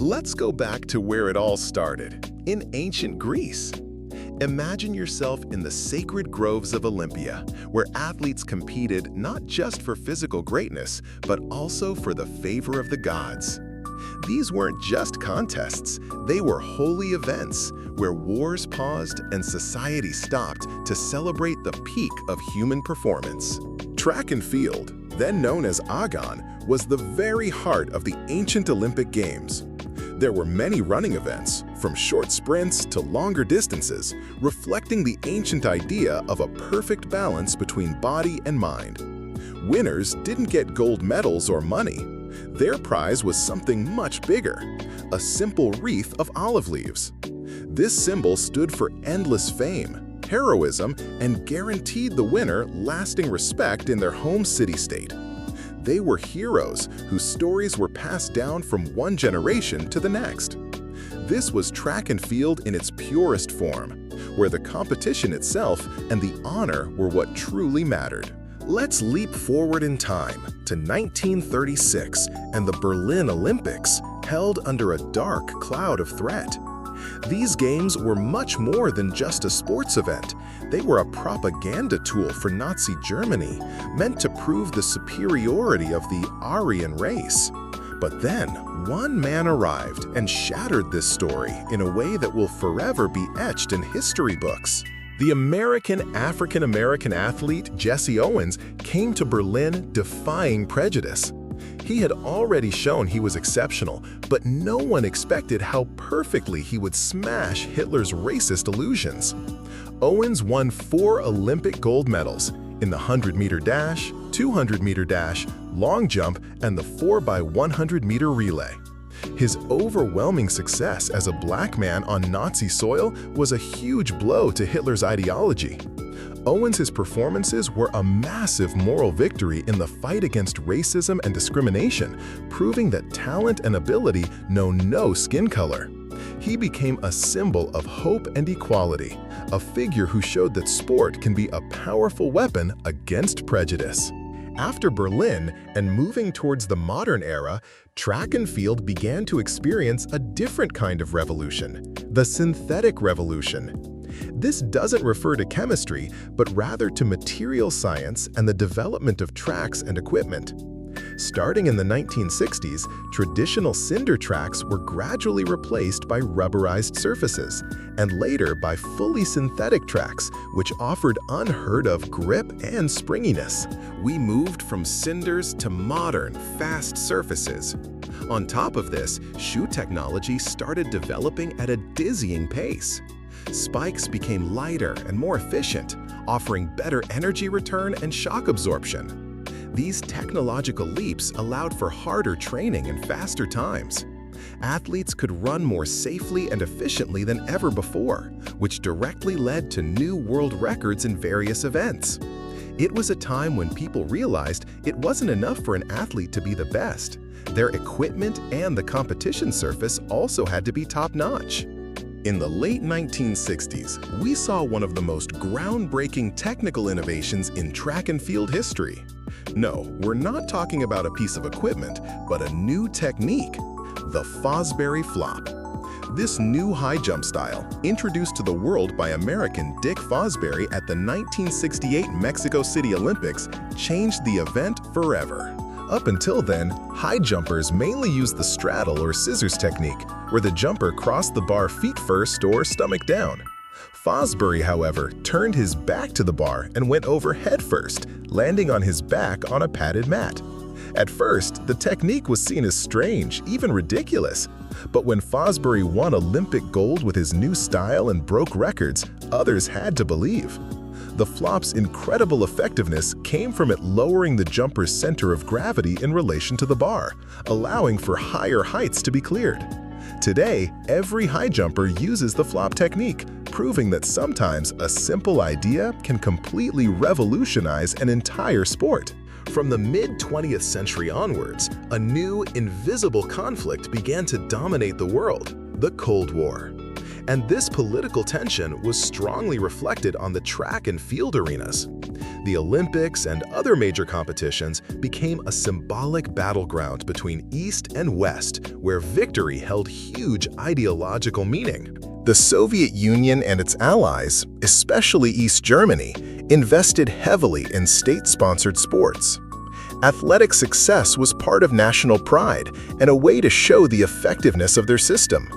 Let's go back to where it all started, in ancient Greece. Imagine yourself in the sacred groves of Olympia, where athletes competed not just for physical greatness, but also for the favor of the gods. These weren't just contests, they were holy events, where wars paused and society stopped to celebrate the peak of human performance. Track and field, then known as Agon, was the very heart of the ancient Olympic Games. There were many running events, from short sprints to longer distances, reflecting the ancient idea of a perfect balance between body and mind. Winners didn't get gold medals or money. Their prize was something much bigger, a simple wreath of olive leaves. This symbol stood for endless fame, heroism, and guaranteed the winner lasting respect in their home city-state. They were heroes whose stories were passed down from one generation to the next. This was track and field in its purest form, where the competition itself and the honor were what truly mattered. Let's leap forward in time to 1936 and the Berlin Olympics, held under a dark cloud of threat. These games were much more than just a sports event. They were a propaganda tool for Nazi Germany, meant to prove the superiority of the Aryan race. But then, one man arrived and shattered this story in a way that will forever be etched in history books. The American African-American athlete Jesse Owens came to Berlin defying prejudice. He had already shown he was exceptional, but no one expected how perfectly he would smash Hitler's racist illusions. Owens won 4 Olympic gold medals in the 100-meter dash, 200-meter dash, long jump, and the 4x100-meter relay. His overwhelming success as a black man on Nazi soil was a huge blow to Hitler's ideology. Owens' performances were a massive moral victory in the fight against racism and discrimination, proving that talent and ability know no skin color. He became a symbol of hope and equality, a figure who showed that sport can be a powerful weapon against prejudice. After Berlin and moving towards the modern era, track and field began to experience a different kind of revolution, the synthetic revolution. This doesn't refer to chemistry, but rather to material science and the development of tracks and equipment. Starting in the 1960s, traditional cinder tracks were gradually replaced by rubberized surfaces, and later by fully synthetic tracks, which offered unheard-of grip and springiness. We moved from cinders to modern, fast surfaces. On top of this, shoe technology started developing at a dizzying pace. Spikes became lighter and more efficient, offering better energy return and shock absorption. These technological leaps allowed for harder training and faster times. Athletes could run more safely and efficiently than ever before, which directly led to new world records in various events. It was a time when people realized it wasn't enough for an athlete to be the best. Their equipment and the competition surface also had to be top-notch. In the late 1960s, we saw one of the most groundbreaking technical innovations in track and field history. No, we're not talking about a piece of equipment, but a new technique, the Fosbury Flop. This new high jump style, introduced to the world by American Dick Fosbury at the 1968 Mexico City Olympics, changed the event forever. Up until then, high jumpers mainly used the straddle or scissors technique, where the jumper crossed the bar feet first or stomach down. Fosbury, however, turned his back to the bar and went over head first, landing on his back on a padded mat. At first, the technique was seen as strange, even ridiculous. But when Fosbury won Olympic gold with his new style and broke records, others had to believe. The flop's incredible effectiveness came from it lowering the jumper's center of gravity in relation to the bar, allowing for higher heights to be cleared. Today, every high jumper uses the flop technique, proving that sometimes a simple idea can completely revolutionize an entire sport. From the mid-20th century onwards, a new, invisible conflict began to dominate the world, the Cold War. And this political tension was strongly reflected on the track and field arenas. The Olympics and other major competitions became a symbolic battleground between East and West, where victory held huge ideological meaning. The Soviet Union and its allies, especially East Germany, invested heavily in state-sponsored sports. Athletic success was part of national pride and a way to show the effectiveness of their system.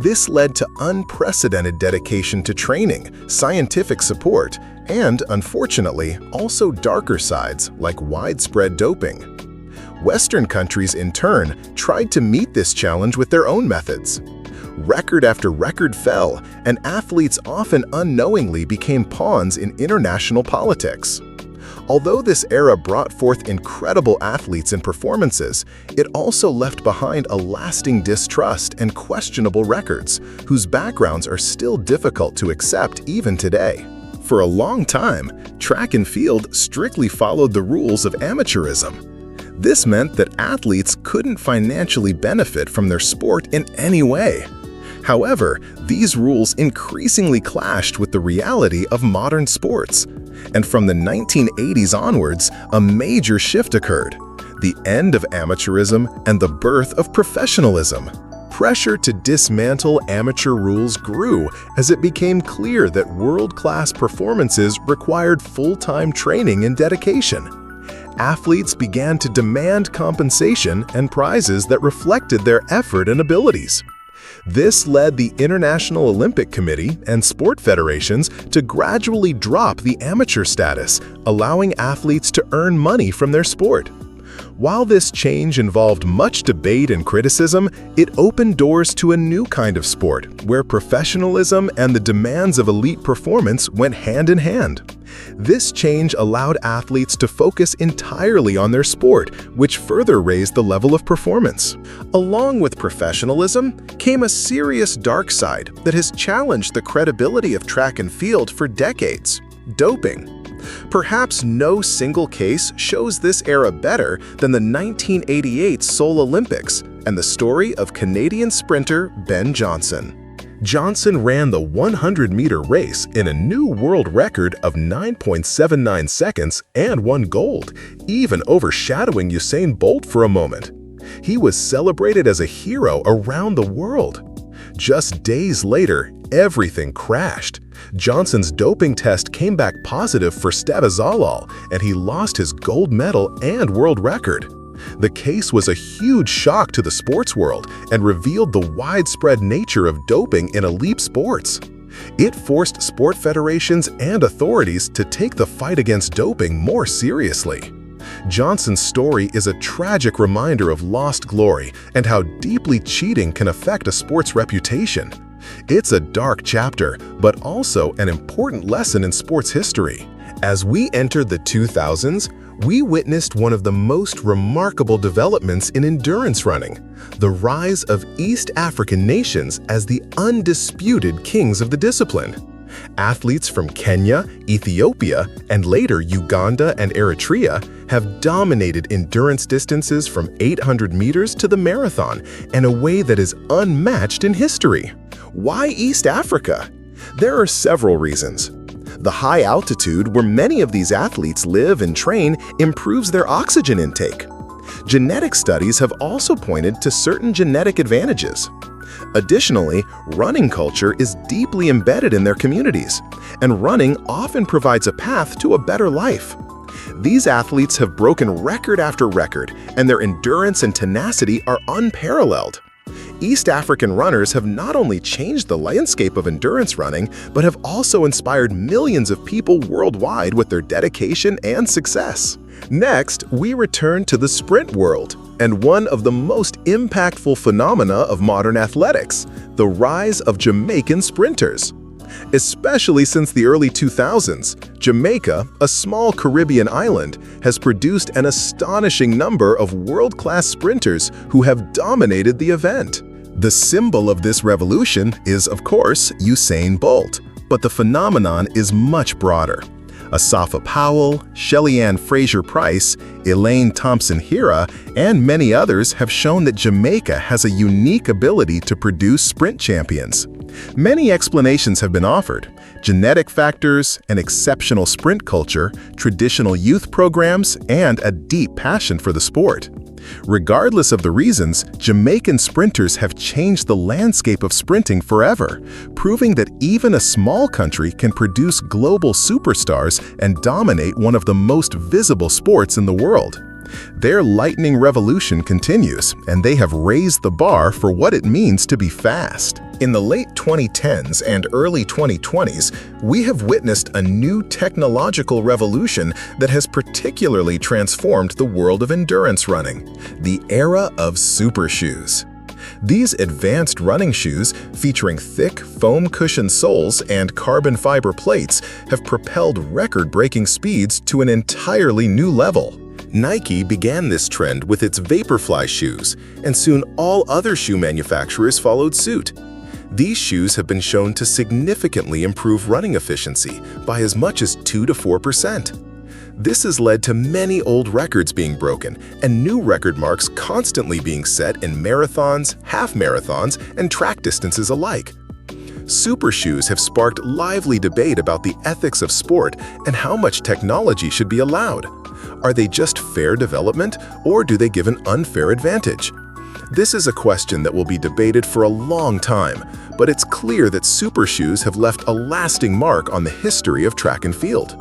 This led to unprecedented dedication to training, scientific support, and, unfortunately, also darker sides like widespread doping. Western countries, in turn, tried to meet this challenge with their own methods. Record after record fell, and athletes often unknowingly became pawns in international politics. Although this era brought forth incredible athletes and performances, it also left behind a lasting distrust and questionable records, whose backgrounds are still difficult to accept even today. For a long time, track and field strictly followed the rules of amateurism. This meant that athletes couldn't financially benefit from their sport in any way. However, these rules increasingly clashed with the reality of modern sports. And from the 1980s onwards, a major shift occurred: the end of amateurism and the birth of professionalism. Pressure to dismantle amateur rules grew as it became clear that world-class performances required full-time training and dedication. Athletes began to demand compensation and prizes that reflected their effort and abilities. This led the International Olympic Committee and sport federations to gradually drop the amateur status, allowing athletes to earn money from their sport. While this change involved much debate and criticism, it opened doors to a new kind of sport, where professionalism and the demands of elite performance went hand in hand. This change allowed athletes to focus entirely on their sport, which further raised the level of performance. Along with professionalism came a serious dark side that has challenged the credibility of track and field for decades: doping. Perhaps no single case shows this era better than the 1988 Seoul Olympics and the story of Canadian sprinter Ben Johnson. Johnson ran the 100-meter race in a new world record of 9.79 seconds and won gold, even overshadowing Usain Bolt for a moment. He was celebrated as a hero around the world. Just days later, everything crashed. Johnson's doping test came back positive for statazolol, and he lost his gold medal and world record. The case was a huge shock to the sports world and revealed the widespread nature of doping in elite sports. It forced sport federations and authorities to take the fight against doping more seriously. Johnson's story is a tragic reminder of lost glory and how deeply cheating can affect a sport's reputation. It's a dark chapter, but also an important lesson in sports history. As we entered the 2000s, we witnessed one of the most remarkable developments in endurance running: the rise of East African nations as the undisputed kings of the discipline. Athletes from Kenya, Ethiopia, and later Uganda and Eritrea have dominated endurance distances from 800 meters to the marathon in a way that is unmatched in history. Why East Africa? There are several reasons. The high altitude where many of these athletes live and train improves their oxygen intake. Genetic studies have also pointed to certain genetic advantages. Additionally, running culture is deeply embedded in their communities, and running often provides a path to a better life. These athletes have broken record after record, and their endurance and tenacity are unparalleled. East African runners have not only changed the landscape of endurance running, but have also inspired millions of people worldwide with their dedication and success. Next, we return to the sprint world, and one of the most impactful phenomena of modern athletics: the rise of Jamaican sprinters. Especially since the early 2000s, Jamaica, a small Caribbean island, has produced an astonishing number of world-class sprinters who have dominated the event. The symbol of this revolution is, of course, Usain Bolt, but the phenomenon is much broader. Asafa Powell, Shelly-Ann Fraser-Price, Elaine Thompson-Hira, and many others have shown that Jamaica has a unique ability to produce sprint champions. Many explanations have been offered: genetic factors, an exceptional sprint culture, traditional youth programs, and a deep passion for the sport. Regardless of the reasons, Jamaican sprinters have changed the landscape of sprinting forever, proving that even a small country can produce global superstars and dominate one of the most visible sports in the world. Their lightning revolution continues, and they have raised the bar for what it means to be fast. In the late 2010s and early 2020s, we have witnessed a new technological revolution that has particularly transformed the world of endurance running: the era of super shoes. These advanced running shoes, featuring thick, foam-cushioned soles and carbon fiber plates, have propelled record-breaking speeds to an entirely new level. Nike began this trend with its Vaporfly shoes, and soon all other shoe manufacturers followed suit. These shoes have been shown to significantly improve running efficiency by as much as 2 to 4%. This has led to many old records being broken and new record marks constantly being set in marathons, half marathons, and track distances alike. Super shoes have sparked lively debate about the ethics of sport and how much technology should be allowed. Are they just fair development, or do they give an unfair advantage? This is a question that will be debated for a long time, but it's clear that super shoes have left a lasting mark on the history of track and field.